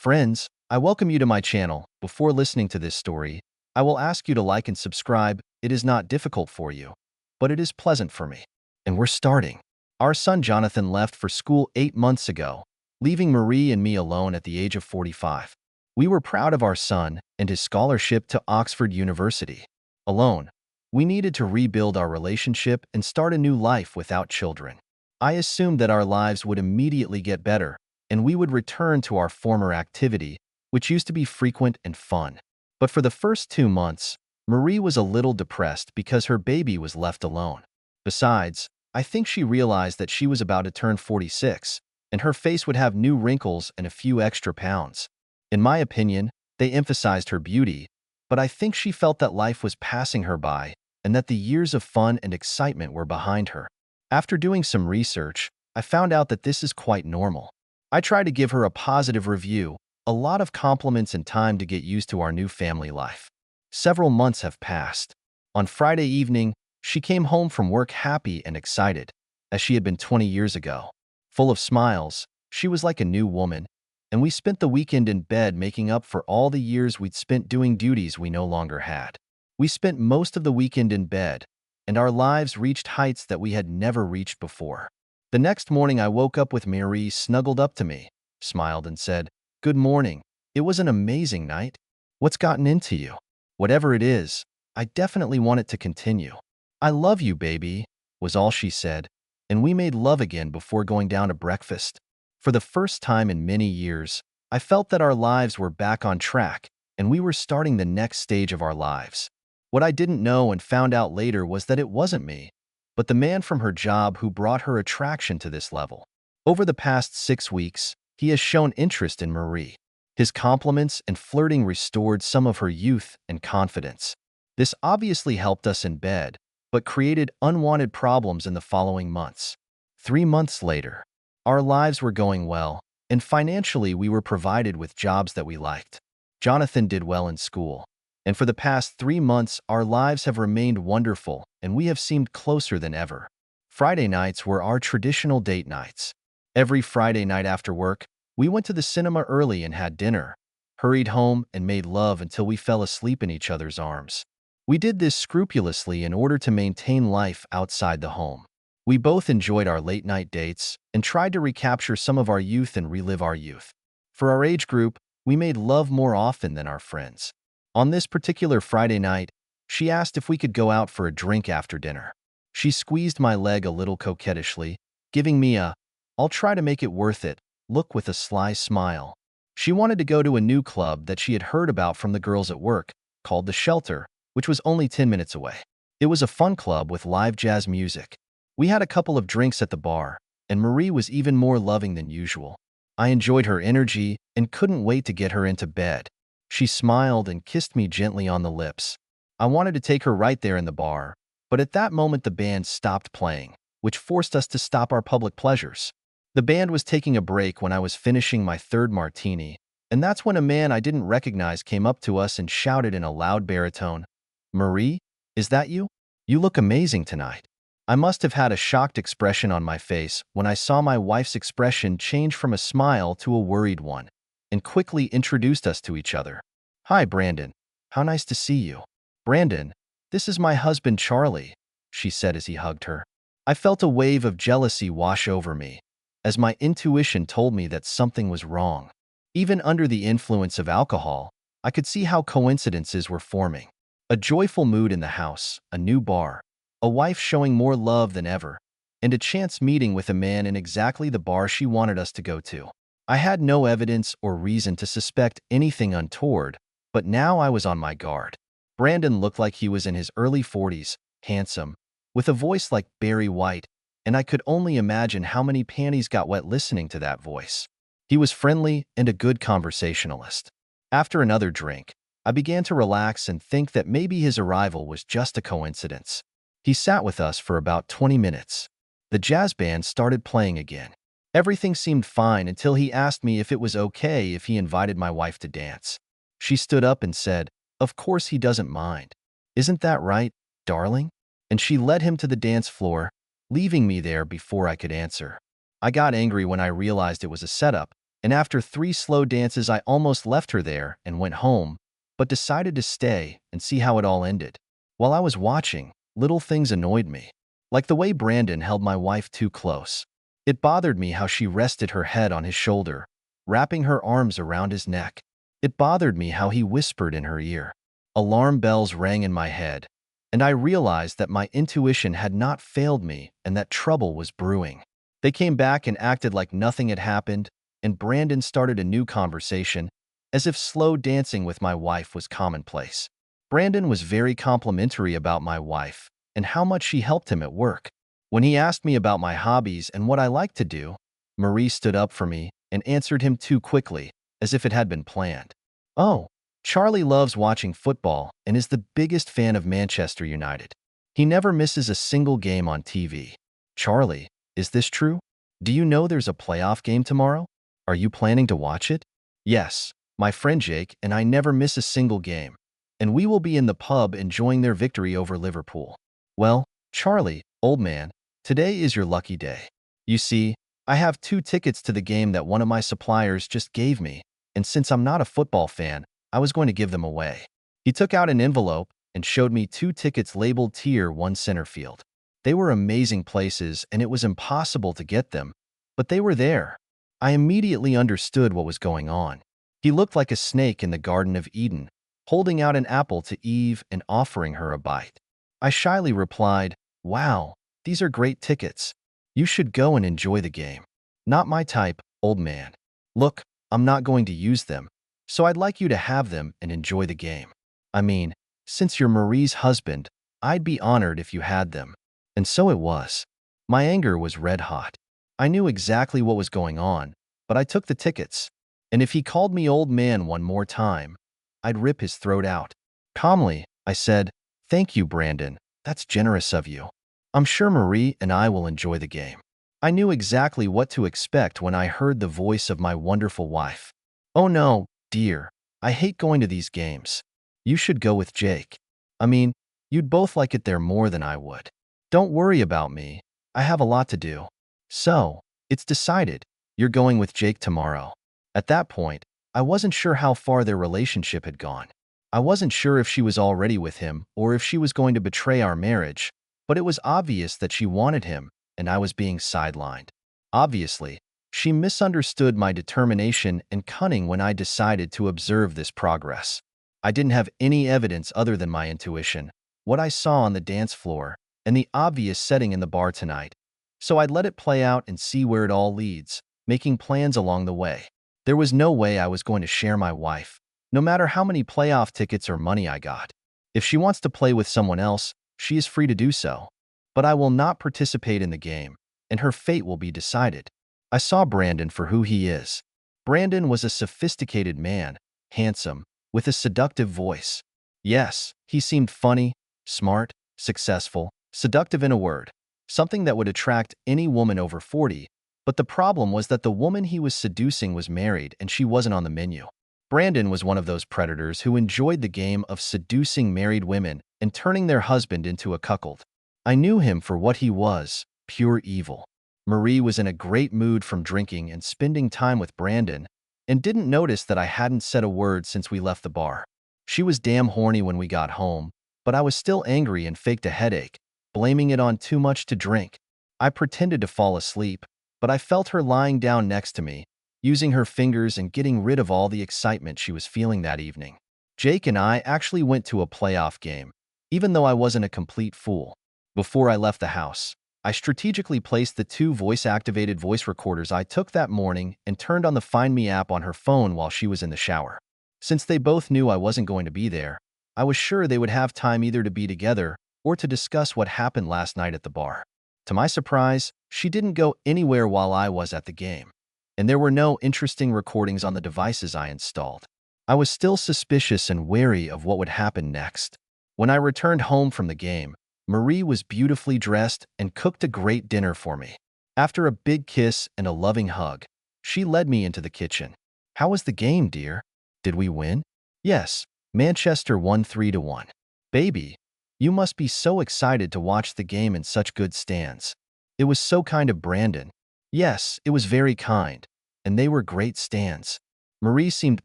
Friends, I welcome you to my channel. Before listening to this story, I will ask you to like and subscribe. It is not difficult for you, but it is pleasant for me. And we're starting. Our son Jonathan left for school 8 months ago, leaving Marie and me alone at the age of 45. We were proud of our son and his scholarship to Oxford University. Alone, we needed to rebuild our relationship and start a new life without children. I assumed that our lives would immediately get better, and we would return to our former activity, which used to be frequent and fun. But for the first 2 months, Marie was a little depressed because her baby was left alone. Besides, I think she realized that she was about to turn 46, and her face would have new wrinkles and a few extra pounds. In my opinion, they emphasized her beauty, but I think she felt that life was passing her by and that the years of fun and excitement were behind her. After doing some research, I found out that this is quite normal. I tried to give her a positive review, a lot of compliments and time to get used to our new family life. Several months have passed. On Friday evening, she came home from work happy and excited, as she had been 20 years ago. Full of smiles, she was like a new woman, and we spent the weekend in bed making up for all the years we'd spent doing duties we no longer had. We spent most of the weekend in bed, and our lives reached heights that we had never reached before. The next morning I woke up with Marie snuggled up to me, smiled and said, "Good morning. It was an amazing night. What's gotten into you? Whatever it is, I definitely want it to continue." "I love you, baby," was all she said, and we made love again before going down to breakfast. For the first time in many years, I felt that our lives were back on track, and we were starting the next stage of our lives. What I didn't know and found out later was that it wasn't me, but the man from her job who brought her attraction to this level. Over the past 6 weeks, he has shown interest in Marie. His compliments and flirting restored some of her youth and confidence. This obviously helped us in bed, but created unwanted problems in the following months. 3 months later, our lives were going well, and financially we were provided with jobs that we liked. Jonathan did well in school, and for the past 3 months our lives have remained wonderful and we have seemed closer than ever. Friday nights were our traditional date nights. Every Friday night after work, we went to the cinema early and had dinner, hurried home and made love until we fell asleep in each other's arms. We did this scrupulously in order to maintain life outside the home. We both enjoyed our late-night dates and tried to recapture some of our youth and relive our youth. For our age group, we made love more often than our friends. On this particular Friday night, she asked if we could go out for a drink after dinner. She squeezed my leg a little coquettishly, giving me a, "I'll try to make it worth it," look with a sly smile. She wanted to go to a new club that she had heard about from the girls at work, called The Shelter, which was only 10 minutes away. It was a fun club with live jazz music. We had a couple of drinks at the bar, and Marie was even more loving than usual. I enjoyed her energy and couldn't wait to get her into bed. She smiled and kissed me gently on the lips. I wanted to take her right there in the bar, but at that moment the band stopped playing, which forced us to stop our public pleasures. The band was taking a break when I was finishing my third martini, and that's when a man I didn't recognize came up to us and shouted in a loud baritone, "Marie, is that you? You look amazing tonight." I must have had a shocked expression on my face when I saw my wife's expression change from a smile to a worried one, and quickly introduced us to each other. "Hi, Brandon. How nice to see you." "Brandon, this is my husband Charlie," she said as he hugged her. I felt a wave of jealousy wash over me, as my intuition told me that something was wrong. Even under the influence of alcohol, I could see how coincidences were forming. A joyful mood in the house, a new bar, a wife showing more love than ever, and a chance meeting with a man in exactly the bar she wanted us to go to. I had no evidence or reason to suspect anything untoward, but now I was on my guard. Brandon looked like he was in his early 40s, handsome, with a voice like Barry White, and I could only imagine how many panties got wet listening to that voice. He was friendly and a good conversationalist. After another drink, I began to relax and think that maybe his arrival was just a coincidence. He sat with us for about 20 minutes. The jazz band started playing again. Everything seemed fine until he asked me if it was okay if he invited my wife to dance. She stood up and said, "Of course he doesn't mind. Isn't that right, darling?" And she led him to the dance floor, leaving me there before I could answer. I got angry when I realized it was a setup, And after 3 slow dances, I almost left her there and went home, but decided to stay and see how it all ended. While I was watching, little things annoyed me. Like the way Brandon held my wife too close. It bothered me how she rested her head on his shoulder, wrapping her arms around his neck. It bothered me how he whispered in her ear. Alarm bells rang in my head, and I realized that my intuition had not failed me and that trouble was brewing. They came back and acted like nothing had happened, and Brandon started a new conversation, as if slow dancing with my wife was commonplace. Brandon was very complimentary about my wife and how much she helped him at work. When he asked me about my hobbies and what I like to do, Marie stood up for me and answered him too quickly, as if it had been planned. Oh, Charlie loves watching football and is the biggest fan of Manchester United. He never misses a single game on TV. Charlie, is this true? Do you know there's a playoff game tomorrow? Are you planning to watch it? Yes, my friend Jake and I never miss a single game, and we will be in the pub enjoying their victory over Liverpool. Well, Charlie, old man, today is your lucky day. You see, I have 2 tickets to the game that one of my suppliers just gave me, and since I'm not a football fan, I was going to give them away. He took out an envelope and showed me 2 tickets labeled Tier 1 center field. They were amazing places and it was impossible to get them, but they were there. I immediately understood what was going on. He looked like a snake in the Garden of Eden, holding out an apple to Eve and offering her a bite. I shyly replied, "Wow, these are great tickets. You should go and enjoy the game." "Not my type, old man. Look, I'm not going to use them, so I'd like you to have them and enjoy the game. I mean, since you're Marie's husband, I'd be honored if you had them." And so it was. My anger was red hot. I knew exactly what was going on, but I took the tickets. And if he called me old man one more time, I'd rip his throat out. Calmly, I said, "Thank you, Brandon. That's generous of you. I'm sure Marie and I will enjoy the game." I knew exactly what to expect when I heard the voice of my wonderful wife. "Oh no, dear. I hate going to these games. You should go with Jake. I mean, you'd both like it there more than I would. Don't worry about me. I have a lot to do." "So, it's decided. You're going with Jake tomorrow." At that point, I wasn't sure how far their relationship had gone. I wasn't sure if she was already with him or if she was going to betray our marriage, but it was obvious that she wanted him and I was being sidelined. Obviously, she misunderstood my determination and cunning when I decided to observe this progress. I didn't have any evidence other than my intuition, what I saw on the dance floor, and the obvious setting in the bar tonight. So I'd let it play out and see where it all leads, making plans along the way. There was no way I was going to share my wife, no matter how many playoff tickets or money I got. If she wants to play with someone else, she is free to do so. But I will not participate in the game, and her fate will be decided. I saw Brandon for who he is. Brandon was a sophisticated man, handsome, with a seductive voice. Yes, he seemed funny, smart, successful, seductive in a word, something that would attract any woman over 40, but the problem was that the woman he was seducing was married and she wasn't on the menu. Brandon was one of those predators who enjoyed the game of seducing married women and turning their husband into a cuckold. I knew him for what he was, pure evil. Marie was in a great mood from drinking and spending time with Brandon, and didn't notice that I hadn't said a word since we left the bar. She was damn horny when we got home, but I was still angry and faked a headache, blaming it on too much to drink. I pretended to fall asleep, but I felt her lying down next to me, using her fingers and getting rid of all the excitement she was feeling that evening. Jake and I actually went to a playoff game, even though I wasn't a complete fool. Before I left the house, I strategically placed the 2 voice-activated voice recorders I took that morning and turned on the Find Me app on her phone while she was in the shower. Since they both knew I wasn't going to be there, I was sure they would have time either to be together or to discuss what happened last night at the bar. To my surprise, she didn't go anywhere while I was at the game, and there were no interesting recordings on the devices I installed. I was still suspicious and wary of what would happen next. When I returned home from the game, Marie was beautifully dressed and cooked a great dinner for me. After a big kiss and a loving hug, she led me into the kitchen. "How was the game, dear? Did we win?" "Yes, Manchester won 3-1. Baby, you must be so excited to watch the game in such good stands. It was so kind of Brandon." "Yes, it was very kind. and they were great stands. Marie seemed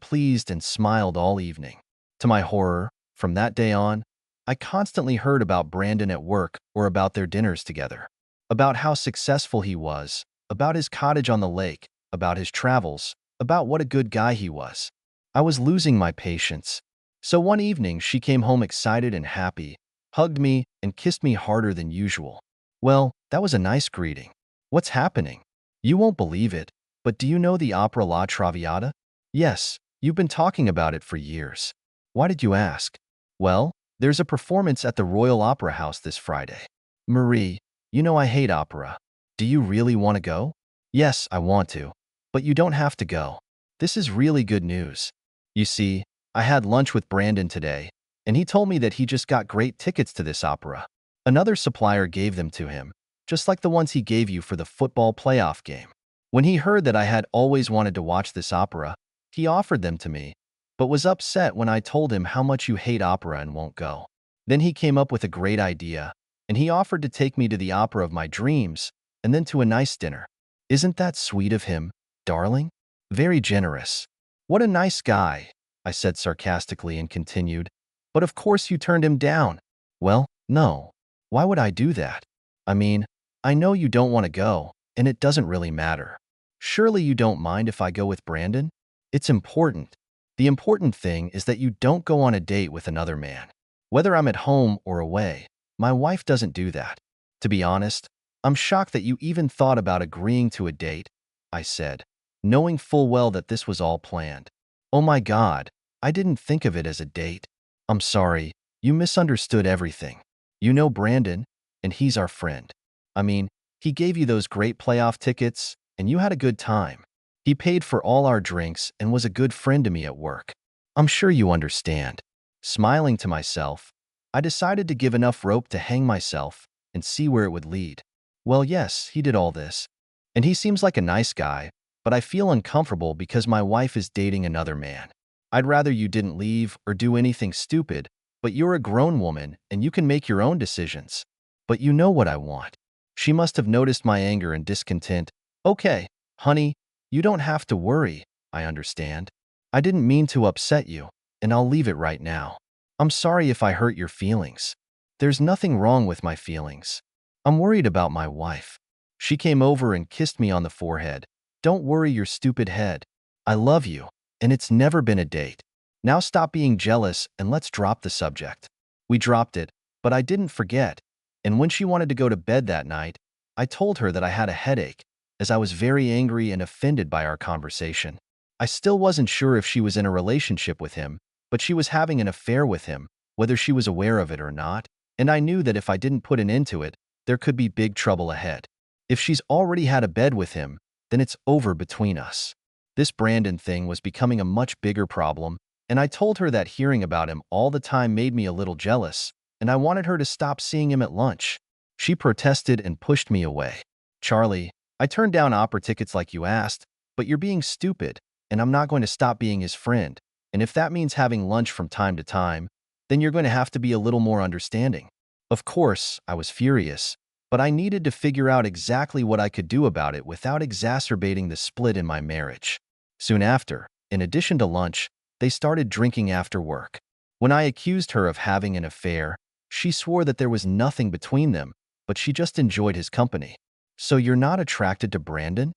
pleased and smiled all evening. To my horror, from that day on, I constantly heard about Brandon at work or about their dinners together, about how successful he was, about his cottage on the lake, about his travels, about what a good guy he was. I was losing my patience. So one evening, she came home excited and happy, hugged me, and kissed me harder than usual. Well, that was a nice greeting. What's happening? You won't believe it, but do you know the opera La Traviata? Yes, you've been talking about it for years. Why did you ask? Well, there's a performance at the Royal Opera House this Friday. Marie, you know I hate opera. Do you really want to go? Yes, I want to. But you don't have to go. This is really good news. You see, I had lunch with Brandon today, and he told me that he just got great tickets to this opera. Another supplier gave them to him, just like the ones he gave you for the football playoff game. When he heard that I had always wanted to watch this opera, he offered them to me, but was upset when I told him how much you hate opera and won't go. Then he came up with a great idea, and he offered to take me to the opera of my dreams, and then to a nice dinner. Isn't that sweet of him, darling? Very generous. What a nice guy, I said sarcastically and continued. But of course you turned him down. Well, no. Why would I do that? I mean, I know you don't want to go, and it doesn't really matter. Surely you don't mind if I go with Brandon? It's important. The important thing is that you don't go on a date with another man. Whether I'm at home or away, my wife doesn't do that. To be honest, I'm shocked that you even thought about agreeing to a date, I said, knowing full well that this was all planned. Oh my God, I didn't think of it as a date. I'm sorry, you misunderstood everything. You know Brandon, and he's our friend. I mean, he gave you those great playoff tickets, and you had a good time. He paid for all our drinks and was a good friend to me at work. I'm sure you understand. Smiling to myself, I decided to give enough rope to hang myself and see where it would lead. Well, yes, he did all this. And he seems like a nice guy, but I feel uncomfortable because my wife is dating another man. I'd rather you didn't leave or do anything stupid, but you're a grown woman and you can make your own decisions. But you know what I want. She must have noticed my anger and discontent. Okay, honey, you don't have to worry, I understand. I didn't mean to upset you, and I'll leave it right now. I'm sorry if I hurt your feelings. There's nothing wrong with my feelings. I'm worried about my wife. She came over and kissed me on the forehead. Don't worry your stupid head. I love you, and it's never been a date. Now stop being jealous and let's drop the subject. We dropped it, but I didn't forget. And when she wanted to go to bed that night, I told her that I had a headache, as I was very angry and offended by our conversation. I still wasn't sure if she was in a relationship with him, but she was having an affair with him, whether she was aware of it or not, and I knew that if I didn't put an end to it, there could be big trouble ahead. If she's already had a bed with him, then it's over between us. This Brandon thing was becoming a much bigger problem, and I told her that hearing about him all the time made me a little jealous, and I wanted her to stop seeing him at lunch. She protested and pushed me away. Charlie, I turned down opera tickets like you asked, but you're being stupid, and I'm not going to stop being his friend. And if that means having lunch from time to time, then you're going to have to be a little more understanding. Of course, I was furious, but I needed to figure out exactly what I could do about it without exacerbating the split in my marriage. Soon after, in addition to lunch, they started drinking after work. When I accused her of having an affair, she swore that there was nothing between them, but she just enjoyed his company. So you're not attracted to Brandon?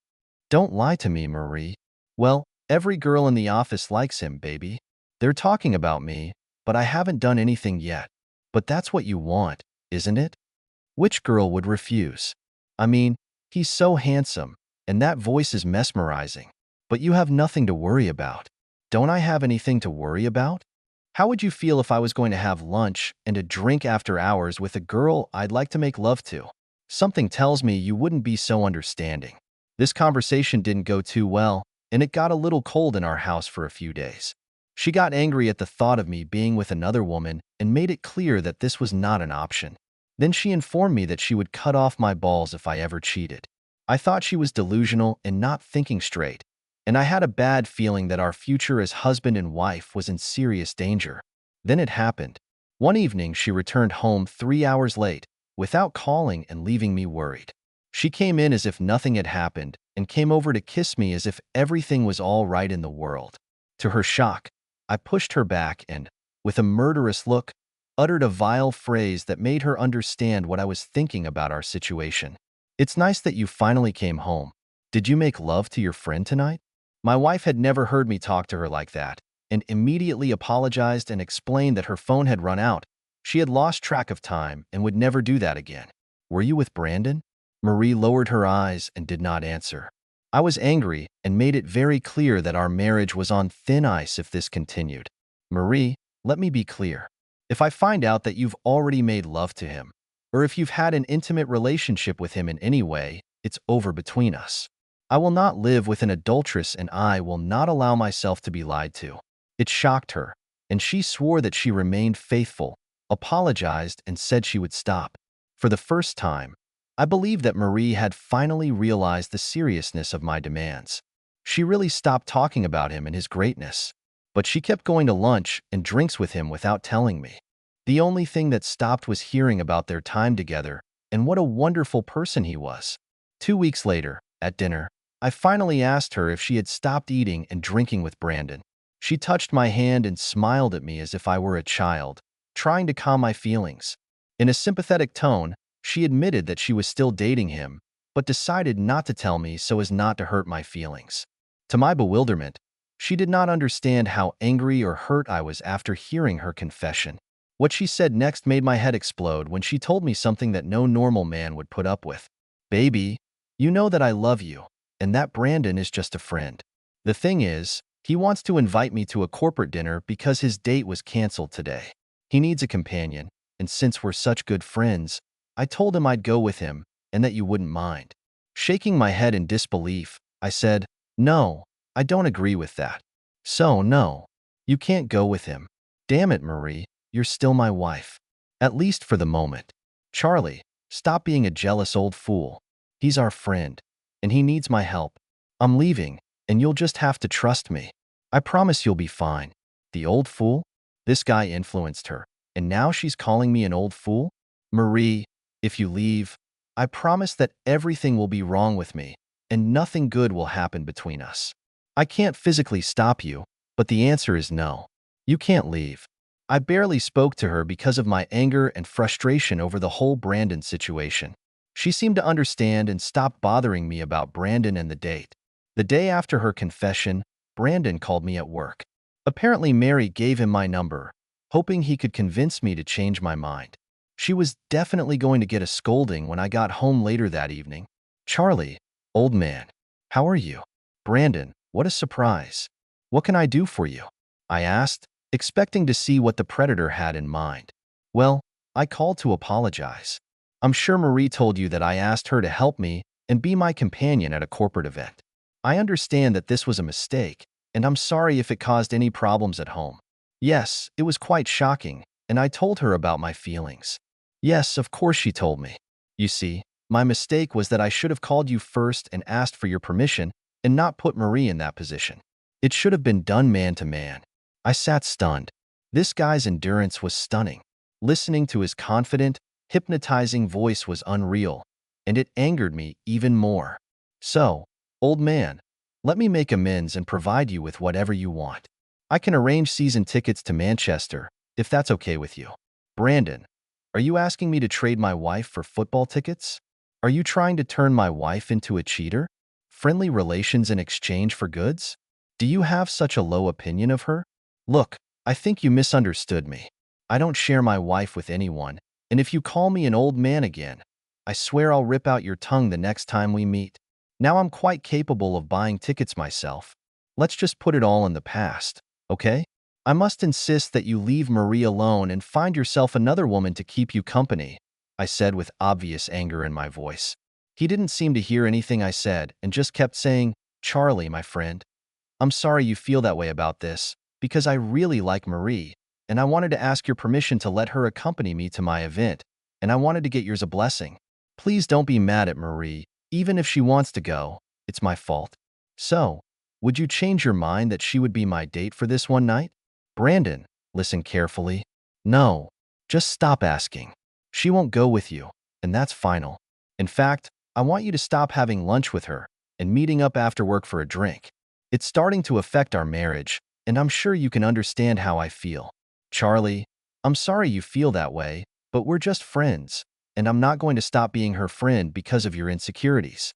Don't lie to me, Marie. Well, every girl in the office likes him, baby. They're talking about me, but I haven't done anything yet. But that's what you want, isn't it? Which girl would refuse? I mean, he's so handsome, and that voice is mesmerizing. But you have nothing to worry about. Don't I have anything to worry about? How would you feel if I was going to have lunch and a drink after hours with a girl I'd like to make love to? Something tells me you wouldn't be so understanding. This conversation didn't go too well, and it got a little cold in our house for a few days. She got angry at the thought of me being with another woman and made it clear that this was not an option. Then she informed me that she would cut off my balls if I ever cheated. I thought she was delusional and not thinking straight, and I had a bad feeling that our future as husband and wife was in serious danger. Then it happened. One evening she returned home 3 hours late, without calling and leaving me worried. She came in as if nothing had happened and came over to kiss me as if everything was all right in the world. To her shock, I pushed her back and, with a murderous look, uttered a vile phrase that made her understand what I was thinking about our situation. "It's nice that you finally came home. Did you make love to your friend tonight?" My wife had never heard me talk to her like that, and immediately apologized and explained that her phone had run out. She had lost track of time and would never do that again. "Were you with Brandon?" Marie lowered her eyes and did not answer. I was angry and made it very clear that our marriage was on thin ice if this continued. "Marie, let me be clear. If I find out that you've already made love to him, or if you've had an intimate relationship with him in any way, it's over between us. I will not live with an adulteress and I will not allow myself to be lied to." It shocked her, and she swore that she remained faithful, apologized, and said she would stop. For the first time, I believed that Marie had finally realized the seriousness of my demands. She really stopped talking about him and his greatness, but she kept going to lunch and drinks with him without telling me. The only thing that stopped was hearing about their time together and what a wonderful person he was. 2 weeks later, at dinner, I finally asked her if she had stopped eating and drinking with Brandon. She touched my hand and smiled at me as if I were a child, trying to calm my feelings. In a sympathetic tone, she admitted that she was still dating him, but decided not to tell me so as not to hurt my feelings. To my bewilderment, she did not understand how angry or hurt I was after hearing her confession. What she said next made my head explode when she told me something that no normal man would put up with. "Baby, you know that I love you, and that Brandon is just a friend. The thing is, he wants to invite me to a corporate dinner because his date was canceled today. He needs a companion, and since we're such good friends, I told him I'd go with him and that you wouldn't mind." Shaking my head in disbelief, I said, "No, I don't agree with that. So, no, you can't go with him. Damn it, Marie, you're still my wife. At least for the moment. Charlie, stop being a jealous old fool. He's our friend, and he needs my help. I'm leaving, and you'll just have to trust me. I promise you'll be fine." The old fool? This guy influenced her, and now she's calling me an old fool? "Marie, if you leave, I promise that everything will be wrong with me, and nothing good will happen between us. I can't physically stop you, but the answer is no. You can't leave." I barely spoke to her because of my anger and frustration over the whole Brandon situation. She seemed to understand and stopped bothering me about Brandon and the date. The day after her confession, Brandon called me at work. Apparently, Mary gave him my number, hoping he could convince me to change my mind. She was definitely going to get a scolding when I got home later that evening. "Charlie, old man, how are you?" "Brandon, what a surprise. What can I do for you?" I asked, expecting to see what the predator had in mind. "Well, I called to apologize. I'm sure Marie told you that I asked her to help me and be my companion at a corporate event. I understand that this was a mistake, and I'm sorry if it caused any problems at home." Yes, it was quite shocking, and I told her about my feelings. Yes, of course she told me. "You see, my mistake was that I should have called you first and asked for your permission and not put Marie in that position. It should have been done man to man." I sat stunned. This guy's endurance was stunning. Listening to his confident, hypnotizing voice was unreal, and it angered me even more. "So, old man, let me make amends and provide you with whatever you want. I can arrange season tickets to Manchester, if that's okay with you." "Brandon, are you asking me to trade my wife for football tickets? Are you trying to turn my wife into a cheater? Friendly relations in exchange for goods? Do you have such a low opinion of her?" "Look, I think you misunderstood me. I don't share my wife with anyone, and if you call me an old man again, I swear I'll rip out your tongue the next time we meet. Now I'm quite capable of buying tickets myself. Let's just put it all in the past, okay? I must insist that you leave Marie alone and find yourself another woman to keep you company," I said with obvious anger in my voice. He didn't seem to hear anything I said and just kept saying, "Charlie, my friend, I'm sorry you feel that way about this, because I really like Marie, and I wanted to ask your permission to let her accompany me to my event, and I wanted to get yours a blessing. Please don't be mad at Marie, even if she wants to go, it's my fault. So, would you change your mind that she would be my date for this one night?" "Brandon, listen carefully. No, just stop asking. She won't go with you, and that's final. In fact, I want you to stop having lunch with her and meeting up after work for a drink. It's starting to affect our marriage, and I'm sure you can understand how I feel. Charlie, I'm sorry you feel that way, but we're just friends, and I'm not going to stop being her friend because of your insecurities.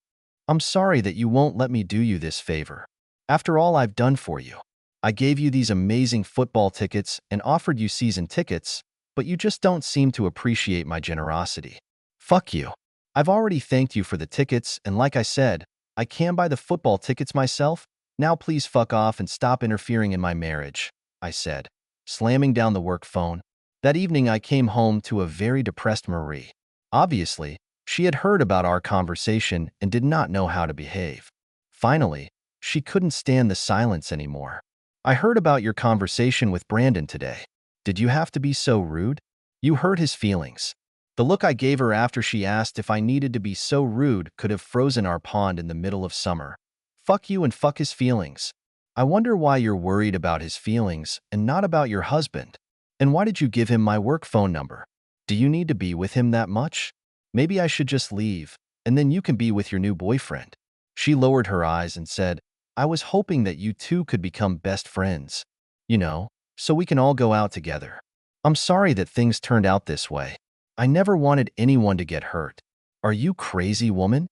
I'm sorry that you won't let me do you this favor. After all I've done for you, I gave you these amazing football tickets and offered you season tickets, but you just don't seem to appreciate my generosity. Fuck you. I've already thanked you for the tickets, and like I said, I can buy the football tickets myself. Now please fuck off and stop interfering in my marriage, I said, slamming down the work phone. That evening I came home to a very depressed Marie. Obviously, she had heard about our conversation and did not know how to behave. Finally, she couldn't stand the silence anymore. I heard about your conversation with Brandon today. Did you have to be so rude? You hurt his feelings. The look I gave her after she asked if I needed to be so rude could have frozen our pond in the middle of summer. Fuck you and fuck his feelings. I wonder why you're worried about his feelings and not about your husband. And why did you give him my work phone number? Do you need to be with him that much? Maybe I should just leave, and then you can be with your new boyfriend. She lowered her eyes and said, I was hoping that you two could become best friends. You know, so we can all go out together. I'm sorry that things turned out this way. I never wanted anyone to get hurt. Are you crazy, woman?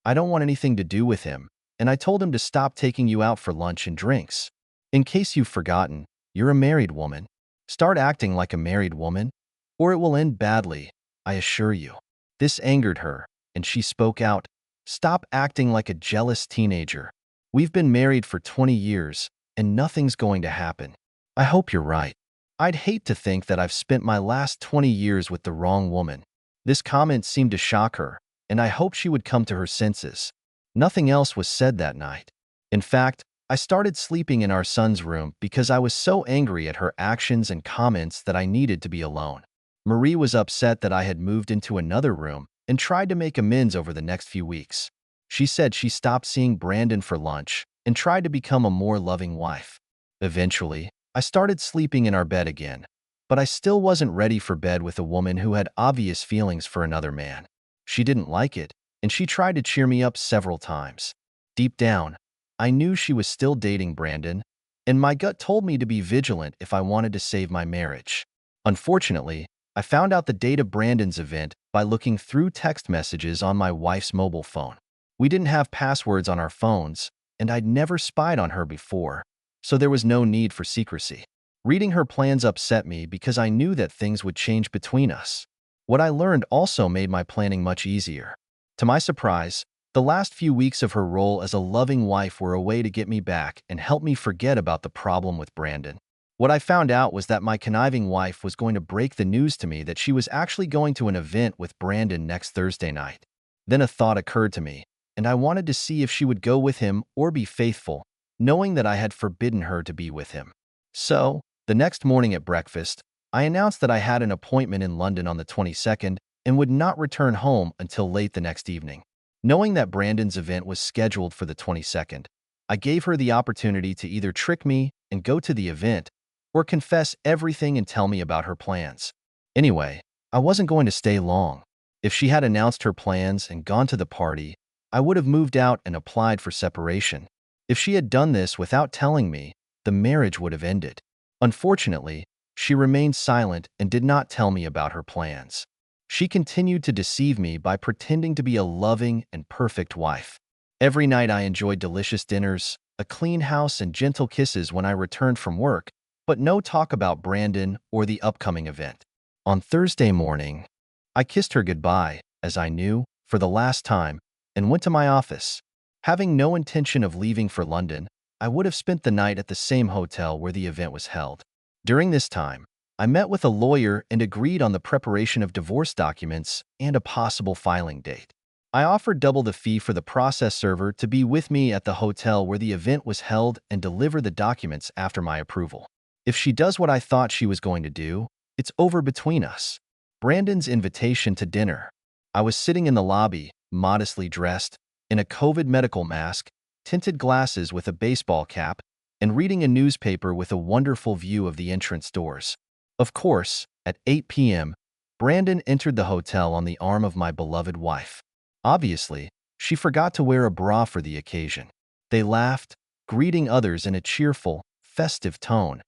I don't want anything to do with him, and I told him to stop taking you out for lunch and drinks. In case you've forgotten, you're a married woman. Start acting like a married woman, or it will end badly, I assure you. This angered her, and she spoke out, Stop acting like a jealous teenager. We've been married for 20 years, and nothing's going to happen. I hope you're right. I'd hate to think that I've spent my last 20 years with the wrong woman. This comment seemed to shock her, and I hoped she would come to her senses. Nothing else was said that night. In fact, I started sleeping in our son's room because I was so angry at her actions and comments that I needed to be alone. Marie was upset that I had moved into another room and tried to make amends over the next few weeks. She said she stopped seeing Brandon for lunch and tried to become a more loving wife. Eventually, I started sleeping in our bed again, but I still wasn't ready for bed with a woman who had obvious feelings for another man. She didn't like it, and she tried to cheer me up several times. Deep down, I knew she was still dating Brandon, and my gut told me to be vigilant if I wanted to save my marriage. Unfortunately, I found out the date of Brandon's event by looking through text messages on my wife's mobile phone. We didn't have passwords on our phones, and I'd never spied on her before, so there was no need for secrecy. Reading her plans upset me because I knew that things would change between us. What I learned also made my planning much easier. To my surprise, the last few weeks of her role as a loving wife were a way to get me back and help me forget about the problem with Brandon. What I found out was that my conniving wife was going to break the news to me that she was actually going to an event with Brandon next Thursday night. Then a thought occurred to me, and I wanted to see if she would go with him or be faithful, knowing that I had forbidden her to be with him. So, the next morning at breakfast, I announced that I had an appointment in London on the 22nd and would not return home until late the next evening. Knowing that Brandon's event was scheduled for the 22nd, I gave her the opportunity to either trick me and go to the event or confess everything and tell me about her plans. Anyway, I wasn't going to stay long. If she had announced her plans and gone to the party, I would have moved out and applied for separation. If she had done this without telling me, the marriage would have ended. Unfortunately, she remained silent and did not tell me about her plans. She continued to deceive me by pretending to be a loving and perfect wife. Every night I enjoyed delicious dinners, a clean house, and gentle kisses when I returned from work, but no talk about Brandon or the upcoming event. On Thursday morning, I kissed her goodbye, as I knew, for the last time, and went to my office. Having no intention of leaving for London, I would have spent the night at the same hotel where the event was held. During this time, I met with a lawyer and agreed on the preparation of divorce documents and a possible filing date. I offered double the fee for the process server to be with me at the hotel where the event was held and deliver the documents after my approval. If she does what I thought she was going to do, it's over between us. Brandon's invitation to dinner. I was sitting in the lobby, modestly dressed, in a COVID medical mask, tinted glasses with a baseball cap, and reading a newspaper with a wonderful view of the entrance doors. Of course, at 8 p.m., Brandon entered the hotel on the arm of my beloved wife. Obviously, she forgot to wear a bra for the occasion. They laughed, greeting others in a cheerful, festive tone,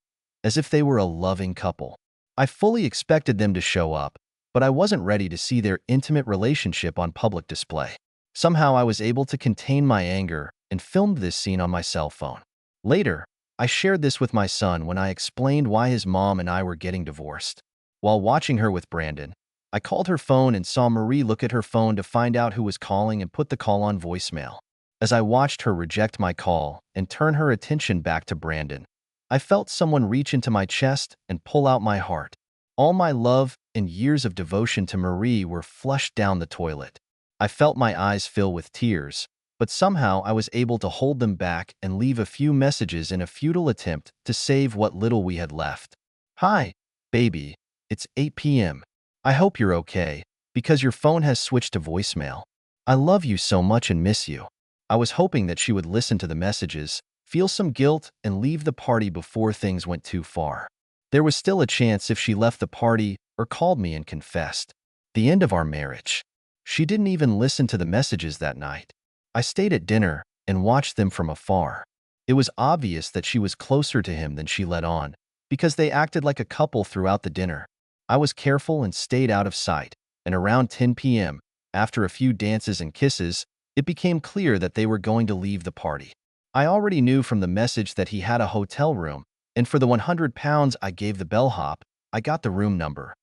as if they were a loving couple. I fully expected them to show up, but I wasn't ready to see their intimate relationship on public display. Somehow I was able to contain my anger and filmed this scene on my cell phone. Later, I shared this with my son when I explained why his mom and I were getting divorced. While watching her with Brandon, I called her phone and saw Marie look at her phone to find out who was calling and put the call on voicemail. As I watched her reject my call and turn her attention back to Brandon, I felt someone reach into my chest and pull out my heart. All my love and years of devotion to Marie were flushed down the toilet. I felt my eyes fill with tears, but somehow I was able to hold them back and leave a few messages in a futile attempt to save what little we had left. Hi, baby. It's 8 p.m. I hope you're okay, because your phone has switched to voicemail. I love you so much and miss you. I was hoping that she would listen to the messages, feel some guilt, and leave the party before things went too far. There was still a chance if she left the party or called me and confessed. The end of our marriage. She didn't even listen to the messages that night. I stayed at dinner and watched them from afar. It was obvious that she was closer to him than she let on, because they acted like a couple throughout the dinner. I was careful and stayed out of sight, and around 10 p.m., after a few dances and kisses, it became clear that they were going to leave the party. I already knew from the message that he had a hotel room, and for the £100 I gave the bellhop, I got the room number,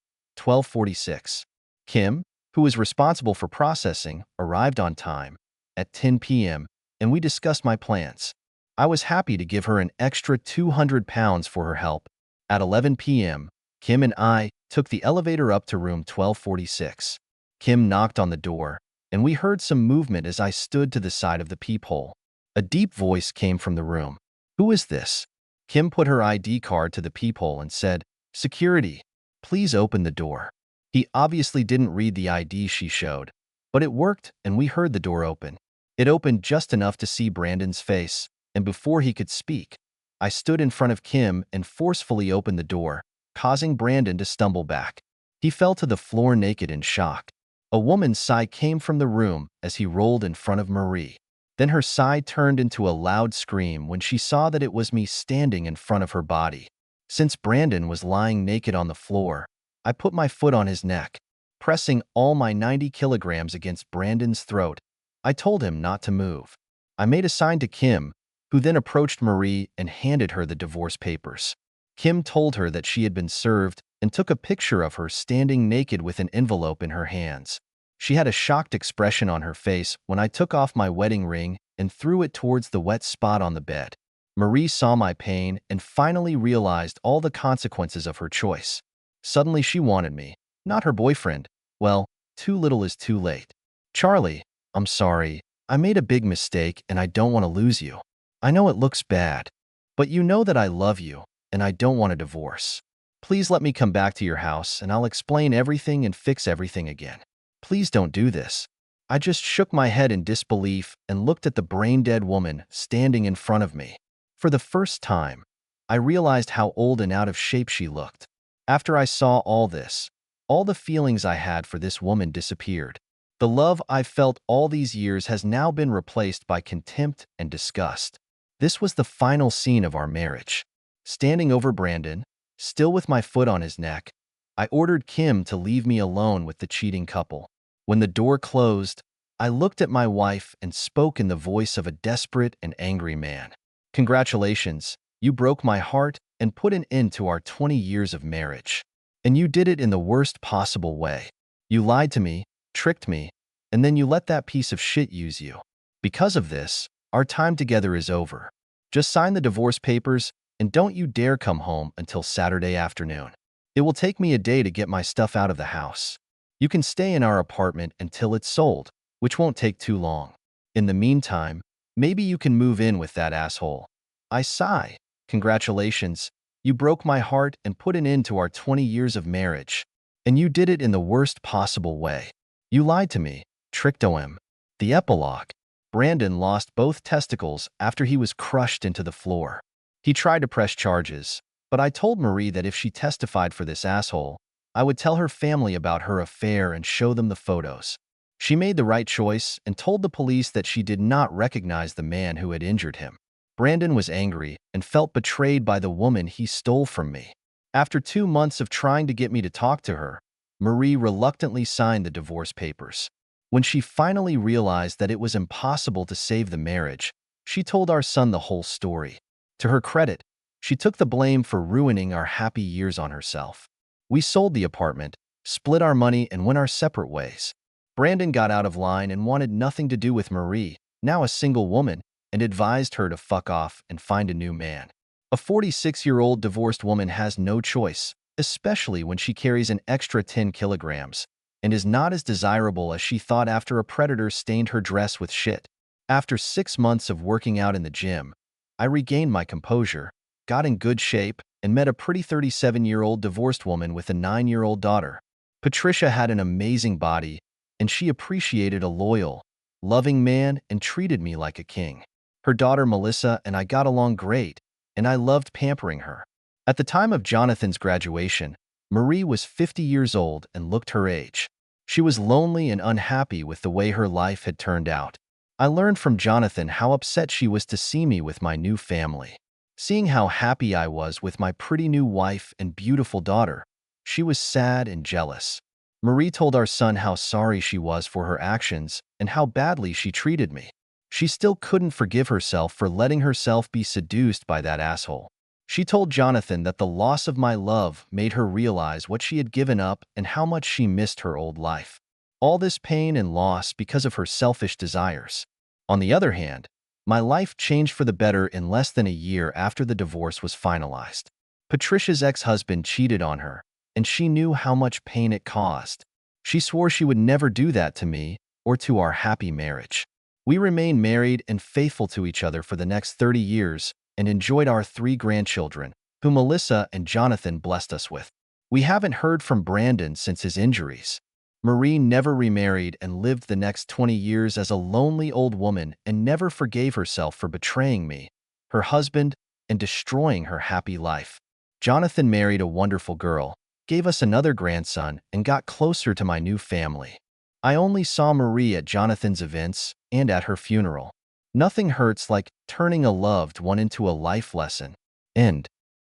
1246. Kim, who was responsible for processing, arrived on time, at 10 p.m., and we discussed my plans. I was happy to give her an extra £200 for her help. At 11 p.m., Kim and I took the elevator up to room 1246. Kim knocked on the door, and we heard some movement as I stood to the side of the peephole. A deep voice came from the room. "Who is this?" Kim put her ID card to the peephole and said, "Security, please open the door." He obviously didn't read the ID she showed, but it worked and we heard the door open. It opened just enough to see Brandon's face, and before he could speak, I stood in front of Kim and forcefully opened the door, causing Brandon to stumble back. He fell to the floor naked in shock. A woman's sigh came from the room as he rolled in front of Marie. Then her sigh turned into a loud scream when she saw that it was me standing in front of her body. Since Brandon was lying naked on the floor, I put my foot on his neck, pressing all my 90 kilograms against Brandon's throat. I told him not to move. I made a sign to Kim, who then approached Marie and handed her the divorce papers. Kim told her that she had been served and took a picture of her standing naked with an envelope in her hands. She had a shocked expression on her face when I took off my wedding ring and threw it towards the wet spot on the bed. Marie saw my pain and finally realized all the consequences of her choice. Suddenly she wanted me, not her boyfriend. Well, too little is too late. "Charlie, I'm sorry. I made a big mistake and I don't want to lose you. I know it looks bad, but you know that I love you and I don't want a divorce. Please let me come back to your house and I'll explain everything and fix everything again. Please don't do this." I just shook my head in disbelief and looked at the brain-dead woman standing in front of me. For the first time, I realized how old and out of shape she looked. After I saw all this, all the feelings I had for this woman disappeared. The love I've felt all these years has now been replaced by contempt and disgust. This was the final scene of our marriage. Standing over Brandon, still with my foot on his neck, I ordered Kim to leave me alone with the cheating couple. When the door closed, I looked at my wife and spoke in the voice of a desperate and angry man. "Congratulations, you broke my heart and put an end to our 20 years of marriage. And you did it in the worst possible way. You lied to me, tricked me, and then you let that piece of shit use you. Because of this, our time together is over. Just sign the divorce papers and don't you dare come home until Saturday afternoon. It will take me a day to get my stuff out of the house. You can stay in our apartment until it's sold, which won't take too long. In the meantime, maybe you can move in with that asshole." I sigh. "Congratulations, you broke my heart and put an end to our 20 years of marriage. And you did it in the worst possible way. You lied to me, tricked him." The epilogue. Brandon lost both testicles after he was crushed into the floor. He tried to press charges, but I told Marie that if she testified for this asshole, I would tell her family about her affair and show them the photos. She made the right choice and told the police that she did not recognize the man who had injured him. Brandon was angry and felt betrayed by the woman he stole from me. After 2 months of trying to get me to talk to her, Marie reluctantly signed the divorce papers. When she finally realized that it was impossible to save the marriage, she told our son the whole story. To her credit, she took the blame for ruining our happy years on herself. We sold the apartment, split our money, and went our separate ways. Brandon got out of line and wanted nothing to do with Marie, now a single woman, and advised her to fuck off and find a new man. A 46-year-old divorced woman has no choice, especially when she carries an extra 10 kilograms, and is not as desirable as she thought after a predator stained her dress with shit. After 6 months of working out in the gym, I regained my composure, got in good shape, and met a pretty 37-year-old divorced woman with a 9-year-old daughter. Patricia had an amazing body, and she appreciated a loyal, loving man and treated me like a king. Her daughter Melissa and I got along great, and I loved pampering her. At the time of Jonathan's graduation, Marie was 50 years old and looked her age. She was lonely and unhappy with the way her life had turned out. I learned from Jonathan how upset she was to see me with my new family. Seeing how happy I was with my pretty new wife and beautiful daughter, she was sad and jealous. Marie told our son how sorry she was for her actions and how badly she treated me. She still couldn't forgive herself for letting herself be seduced by that asshole. She told Jonathan that the loss of my love made her realize what she had given up and how much she missed her old life. All this pain and loss because of her selfish desires. On the other hand, my life changed for the better in less than a year after the divorce was finalized. Patricia's ex-husband cheated on her, and she knew how much pain it caused. She swore she would never do that to me or to our happy marriage. We remained married and faithful to each other for the next 30 years and enjoyed our 3 grandchildren, whom Melissa and Jonathan blessed us with. We haven't heard from Brandon since his injuries. Marie never remarried and lived the next 20 years as a lonely old woman and never forgave herself for betraying me, her husband, and destroying her happy life. Jonathan married a wonderful girl, gave us another grandson, and got closer to my new family. I only saw Marie at Jonathan's events and at her funeral. Nothing hurts like turning a loved one into a life lesson. End.